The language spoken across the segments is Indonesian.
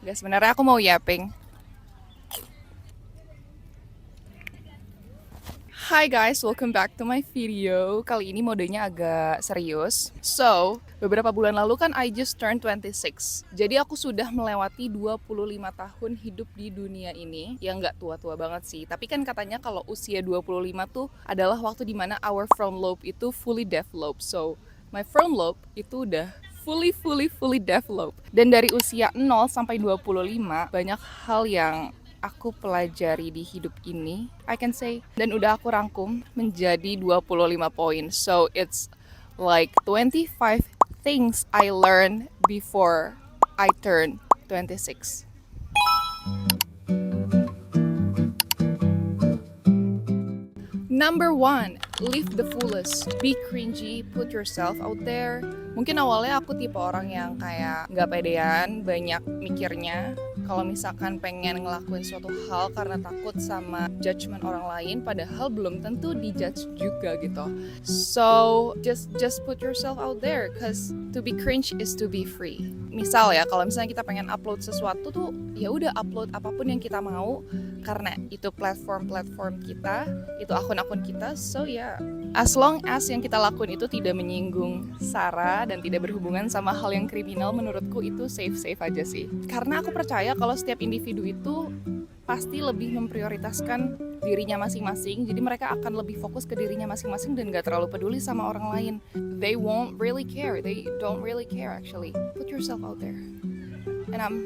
Gak, sebenarnya aku mau yapping. Hi guys, welcome back to my video. Kali ini modenya agak serius. So, beberapa bulan lalu kan I just turned 26. Jadi aku sudah melewati 25 tahun hidup di dunia ini. Ya nggak tua-tua banget sih. Tapi kan katanya kalau usia 25 tuh adalah waktu dimana our frontal lobe itu fully developed. So, my frontal lobe itu udah fully developed. Dan dari usia 0 sampai 25 banyak hal yang aku pelajari di hidup ini, I can say, dan udah aku rangkum menjadi 25 poin. So it's like 25 things I learned before I turn 26. Number one, live the fullest. Be cringy, put yourself out there. Mungkin awalnya aku tipe orang yang kayak nggak pedean, banyak mikirnya. Kalau misalkan pengen ngelakuin suatu hal karena takut sama judgement orang lain, padahal belum tentu dijudge juga gitu. So just put yourself out there, cause to be cringe is to be free. Misal ya, kalau misalnya kita pengen upload sesuatu tuh, ya udah upload apapun yang kita mau, karena itu platform kita, itu akun-akun kita. So ya, as long as yang kita lakuin itu tidak menyinggung sara dan tidak berhubungan sama hal yang kriminal, menurutku itu safe aja sih. Karena aku percaya kalau setiap individu itu pasti lebih memprioritaskan dirinya masing-masing, jadi mereka akan lebih fokus ke dirinya masing-masing dan gak terlalu peduli sama orang lain. They won't really care, they don't really care actually. Put yourself out there, and I'm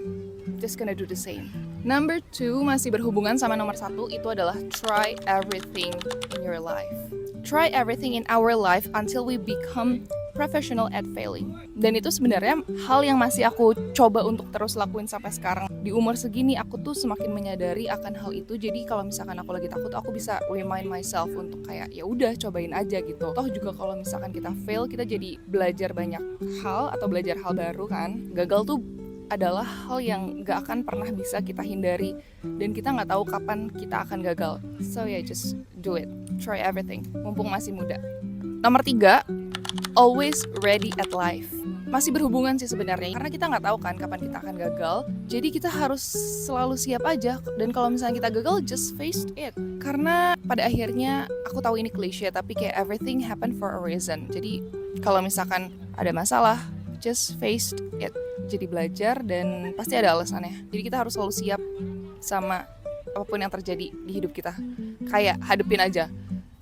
just gonna do the same. Number 2, masih berhubungan sama nomor 1, itu adalah try everything in your life. Try everything in our life until we become professional at failing. Dan itu sebenarnya hal yang masih aku coba untuk terus lakuin sampai sekarang. Di umur segini aku tuh semakin menyadari akan hal itu. Jadi kalau misalkan aku lagi takut, aku bisa remind myself untuk kayak ya udah cobain aja gitu. Toh juga kalau misalkan kita fail, kita jadi belajar banyak hal atau belajar hal baru kan. Gagal tuh adalah hal yang gak akan pernah bisa kita hindari, dan kita gak tahu kapan kita akan gagal. So yeah, just do it. Try everything, mumpung masih muda. Nomor 3, always ready at life. Masih berhubungan sih sebenarnya, karena kita nggak tahu kan kapan kita akan gagal. Jadi kita harus selalu siap aja. Dan kalau misalnya kita gagal, just face it. Karena pada akhirnya, aku tahu ini klise, tapi kayak everything happen for a reason. Jadi kalau misalkan ada masalah, just face it. Jadi belajar dan pasti ada alasannya. Jadi kita harus selalu siap sama apapun yang terjadi di hidup kita. Kayak hadepin aja.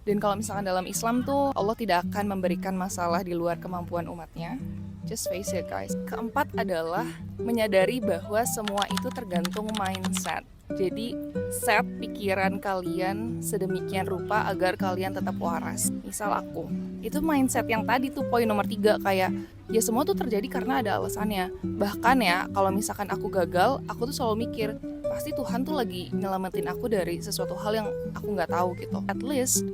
Dan kalau misalkan dalam Islam tuh, Allah tidak akan memberikan masalah di luar kemampuan umatnya. Just face it guys. Keempat adalah menyadari bahwa semua itu tergantung mindset. Jadi set pikiran kalian sedemikian rupa agar kalian tetap waras. Misal aku, itu mindset yang tadi tuh poin nomor 3, kayak ya semua tuh terjadi karena ada alasannya. Bahkan ya, kalau misalkan aku gagal, aku tuh selalu mikir, pasti Tuhan tuh lagi nyelamatin aku dari sesuatu hal yang aku gak tahu gitu. At least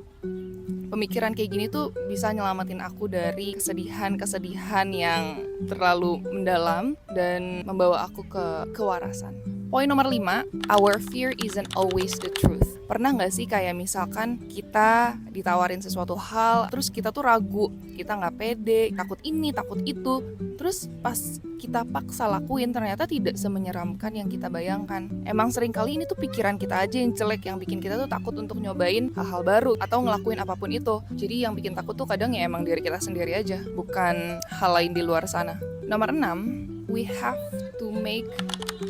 pemikiran kayak gini tuh bisa nyelamatin aku dari kesedihan yang terlalu mendalam dan membawa aku ke kewarasan. Poin nomor 5, our fear isn't always the truth. Pernah gak sih kayak misalkan kita ditawarin sesuatu hal, terus kita tuh ragu, kita gak pede, takut ini, takut itu. Terus pas kita paksa lakuin, ternyata tidak semenyeramkan yang kita bayangkan. Emang sering kali ini tuh pikiran kita aja yang jelek, yang bikin kita tuh takut untuk nyobain hal-hal baru atau ngelakuin apapun itu. Jadi yang bikin takut tuh kadang ya emang diri kita sendiri aja, bukan hal lain di luar sana. Nomor 6, we have to make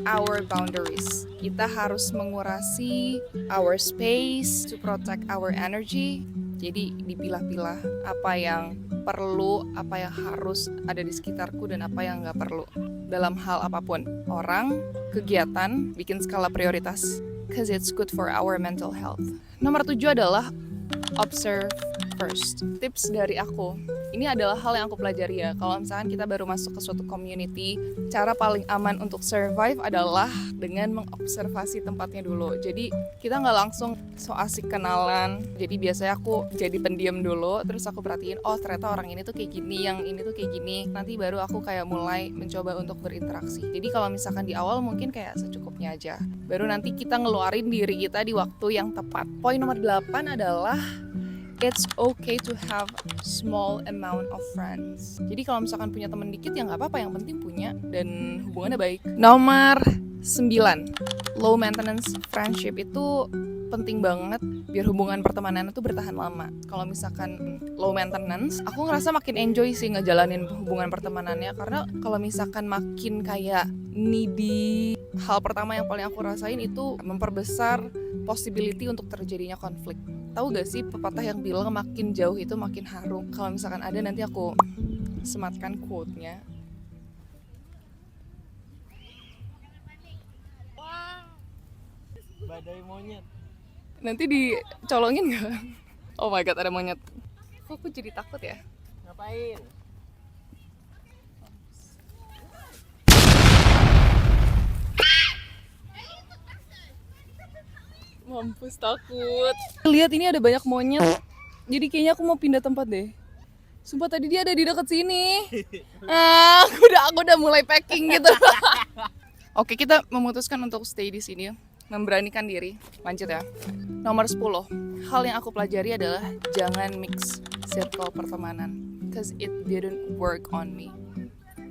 our boundaries. Kita harus mengurasi our space to protect our energy. Jadi dipilah-pilah apa yang perlu, apa yang harus ada di sekitarku, dan apa yang gak perlu dalam hal apapun. Orang, kegiatan, bikin skala prioritas, cause it's good for our mental health. Nomor 7 adalah observe first. Tips dari aku, ini adalah hal yang aku pelajari ya. Kalau misalkan kita baru masuk ke suatu community, cara paling aman untuk survive adalah dengan mengobservasi tempatnya dulu. Jadi kita nggak langsung so asik kenalan. Jadi biasanya aku jadi pendiam dulu, terus aku perhatiin, oh ternyata orang ini tuh kayak gini, yang ini tuh kayak gini. Nanti baru aku kayak mulai mencoba untuk berinteraksi. Jadi kalau misalkan di awal mungkin kayak secukupnya aja. Baru nanti kita ngeluarin diri kita di waktu yang tepat. Poin nomor 8 adalah it's okay to have small amount of friends. Jadi kalau misalkan punya teman dikit ya nggak apa-apa, yang penting punya dan hubungannya baik. Nomor 9. Low maintenance friendship itu penting banget biar hubungan pertemanan itu bertahan lama. Kalau misalkan low maintenance, aku ngerasa makin enjoy sih ngejalanin hubungan pertemanannya. Karena kalau misalkan makin kayak needy, hal pertama yang paling aku rasain itu memperbesar possibility untuk terjadinya konflik. Tahu gak sih pepatah yang bilang makin jauh itu makin harum? Kalau misalkan ada nanti aku sematkan quote-nya. Badai monyet. Nanti dicolongin gak? Oh my god, ada monyet. Kok aku jadi takut ya? Ngapain? Mampus, takut. Lihat ini ada banyak monyet. Jadi kayaknya aku mau pindah tempat deh. Sumpah tadi dia ada di dekat sini. Aku udah mulai packing gitu. Oke, kita memutuskan untuk stay di sini. Memberanikan diri. Lanjut ya. Nomor 10. Hal yang aku pelajari adalah jangan mix circle pertemanan. Cause it didn't work on me.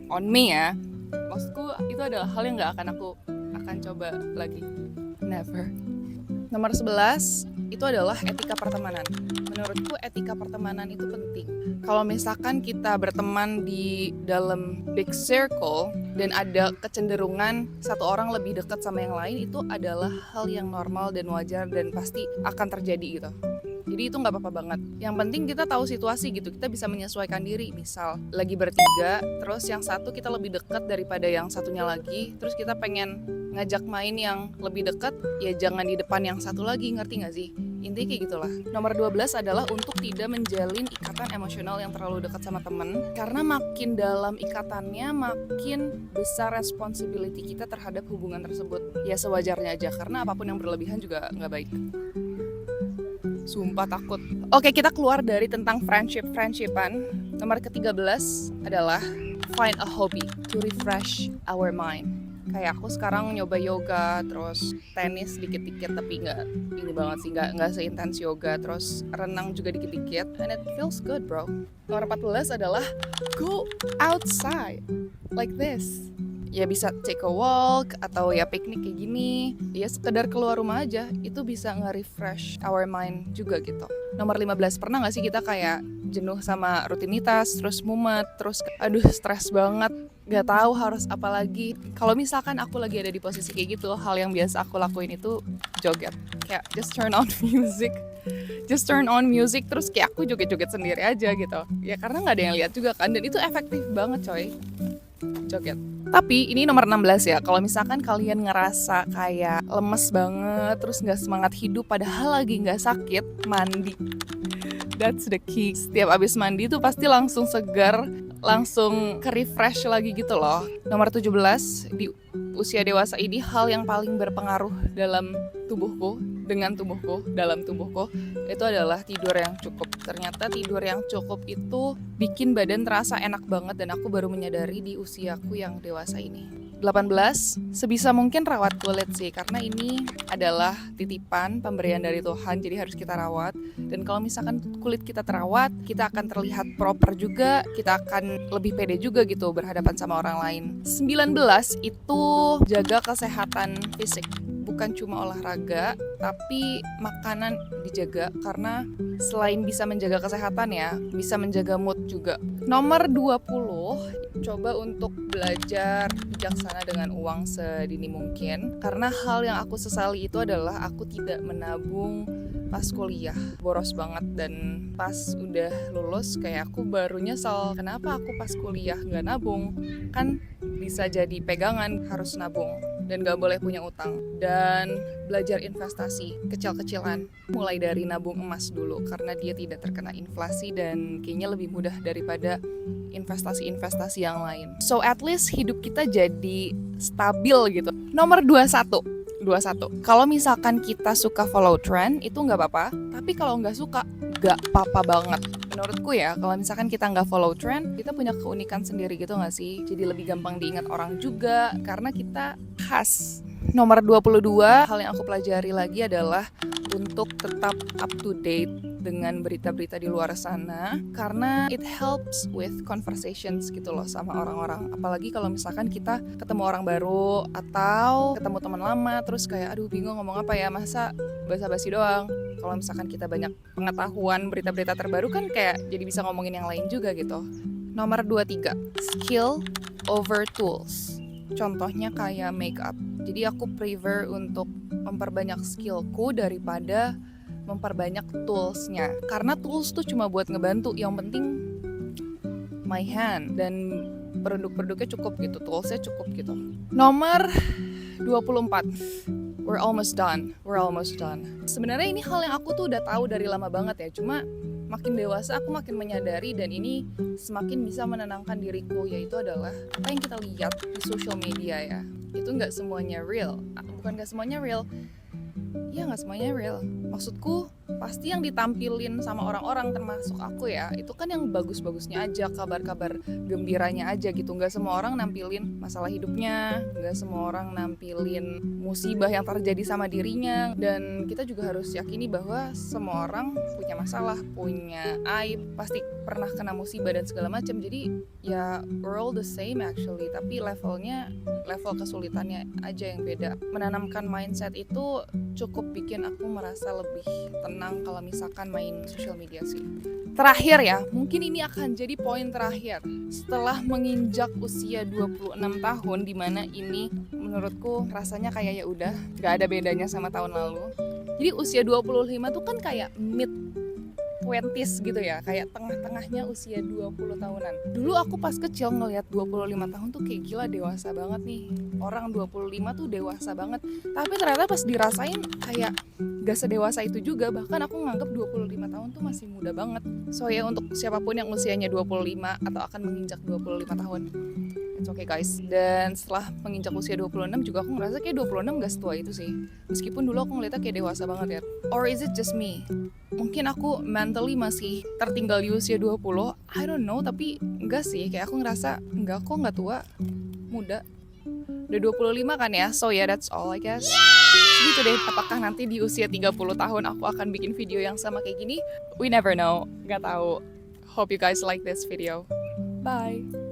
On me ya. Maksudku itu adalah hal yang gak aku akan coba lagi. Never. Nomor 11 itu adalah etika pertemanan. Menurutku etika pertemanan itu penting. Kalau misalkan kita berteman di dalam big circle dan ada kecenderungan satu orang lebih dekat sama yang lain, itu adalah hal yang normal dan wajar dan pasti akan terjadi gitu. Jadi itu nggak apa-apa banget. Yang penting kita tahu situasi gitu, kita bisa menyesuaikan diri. Misal lagi bertiga, terus yang satu kita lebih dekat daripada yang satunya lagi, terus kita pengen ngajak main yang lebih dekat, ya jangan di depan yang satu lagi, ngerti nggak sih? Intinya kayak gitulah. Nomor 12 adalah untuk tidak menjalin ikatan emosional yang terlalu dekat sama temen. Karena makin dalam ikatannya, makin besar responsibility kita terhadap hubungan tersebut. Ya sewajarnya aja, karena apapun yang berlebihan juga nggak baik. Sumpah takut. Oke, kita keluar dari tentang friendshipan. Nomor ke-13 adalah find a hobby to refresh our mind. Kayak aku sekarang nyoba yoga, terus tenis dikit-dikit, tapi nggak ini banget sih, nggak seintens yoga, terus renang juga dikit-dikit, and it feels good bro. Nomor 14 adalah go outside like this. Ya bisa take a walk atau ya piknik kayak gini, ya sekedar keluar rumah aja, itu bisa nge-refresh our mind juga gitu. Nomor 15, pernah gak sih kita kayak jenuh sama rutinitas, terus mumet, terus aduh stres banget, gak tahu harus apa lagi. Kalau misalkan aku lagi ada di posisi kayak gitu, hal yang biasa aku lakuin itu joget. Kayak just turn on music, terus kayak aku joget-joget sendiri aja gitu. Ya karena gak ada yang lihat juga kan, dan itu efektif banget coy, joget. Tapi ini nomor 16 ya, kalau misalkan kalian ngerasa kayak lemes banget, terus gak semangat hidup padahal lagi gak sakit, mandi. That's the key. Setiap abis mandi tuh pasti langsung segar, langsung ke-refresh lagi gitu loh. Nomor 17, di usia dewasa ini hal yang paling berpengaruh dalam tubuhku, dalam tubuhku, itu adalah tidur yang cukup. Ternyata tidur yang cukup itu bikin badan terasa enak banget, dan aku baru menyadari di usiaku yang dewasa ini. 18, sebisa mungkin rawat kulit sih, karena ini adalah titipan pemberian dari Tuhan, jadi harus kita rawat. Dan kalau misalkan kulit kita terawat, kita akan terlihat proper juga, kita akan lebih pede juga gitu berhadapan sama orang lain. 19, itu jaga kesehatan fisik. Bukan cuma olahraga, tapi makanan dijaga, karena selain bisa menjaga kesehatan ya, bisa menjaga mood juga. Nomor 20, coba untuk belajar bijaksana dengan uang sedini mungkin. Karena hal yang aku sesali itu adalah aku tidak menabung pas kuliah, boros banget. Dan pas udah lulus kayak aku baru nyesel, kenapa aku pas kuliah nggak nabung. Kan bisa jadi pegangan, harus nabung dan gak boleh punya utang. Dan belajar investasi kecil-kecilan, mulai dari nabung emas dulu karena dia tidak terkena inflasi dan kayaknya lebih mudah daripada investasi-investasi yang lain. So at least hidup kita jadi stabil gitu. Nomor 21, kalau misalkan kita suka follow trend itu nggak apa-apa, tapi kalau nggak suka nggak apa-apa banget. Menurutku ya, kalau misalkan kita nggak follow trend, kita punya keunikan sendiri gitu nggak sih? Jadi lebih gampang diingat orang juga karena kita khas. Nomor 22, hal yang aku pelajari lagi adalah untuk tetap up to date dengan berita-berita di luar sana, karena it helps with conversations gitu loh sama orang-orang. Apalagi kalau misalkan kita ketemu orang baru atau ketemu teman lama, terus kayak aduh bingung ngomong apa ya, masa basa-basi doang. Kalau misalkan kita banyak pengetahuan berita-berita terbaru kan kayak jadi bisa ngomongin yang lain juga gitu. Nomor 23, skill over tools. Contohnya kayak makeup. Jadi aku prefer untuk memperbanyak skillku daripada memperbanyak toolsnya. Karena tools tuh cuma buat ngebantu. Yang penting my hand dan produk-produknya cukup gitu, toolsnya cukup gitu. Nomor 24, we're almost done. Sebenarnya ini hal yang aku tuh udah tahu dari lama banget ya. Cuma makin dewasa aku makin menyadari dan ini semakin bisa menenangkan diriku, yaitu adalah apa yang kita lihat di social media ya. Itu nggak semuanya real. Bukan nggak semuanya real. Iya nggak semuanya real. Maksudku pasti yang ditampilin sama orang-orang termasuk aku ya, itu kan yang bagus-bagusnya aja, kabar-kabar gembiranya aja gitu. Nggak semua orang nampilin masalah hidupnya, nggak semua orang nampilin musibah yang terjadi sama dirinya. Dan kita juga harus yakini bahwa semua orang punya masalah, punya aib, pasti pernah kena musibah dan segala macam. Jadi ya we're all the same actually, tapi level kesulitannya aja yang beda. Menanamkan mindset itu cukup bikin aku merasa lebih tenang kalau misalkan main social media sih. Terakhir ya, mungkin ini akan jadi poin terakhir. Setelah menginjak usia 26 tahun, dimana ini menurutku rasanya kayak ya udah gak ada bedanya sama tahun lalu. Jadi usia 25 tuh kan kayak mid 20s gitu ya, kayak tengah-tengahnya usia 20 tahunan. Dulu aku pas kecil ngelihat 25 tahun tuh kayak gila dewasa banget nih. Orang 25 tuh dewasa banget. Tapi ternyata pas dirasain kayak gak sedewasa itu juga. Bahkan aku nganggep 25 tahun tuh masih muda banget. So ya untuk siapapun yang usianya 25 atau akan menginjak 25 tahun, it's okay guys. Dan setelah menginjak usia 26 juga aku ngerasa kayak 26 gak setua itu sih. Meskipun dulu aku ngeliatnya kayak dewasa banget ya. Or is it just me? Mungkin aku mentally masih tertinggal di usia 20, I don't know, tapi enggak sih, kayak aku ngerasa enggak kok, enggak tua, muda. Udah 25 kan ya, so yeah that's all I guess. Gitu deh, apakah nanti di usia 30 tahun aku akan bikin video yang sama kayak gini? We never know, gak tahu. Hope you guys like this video. Bye.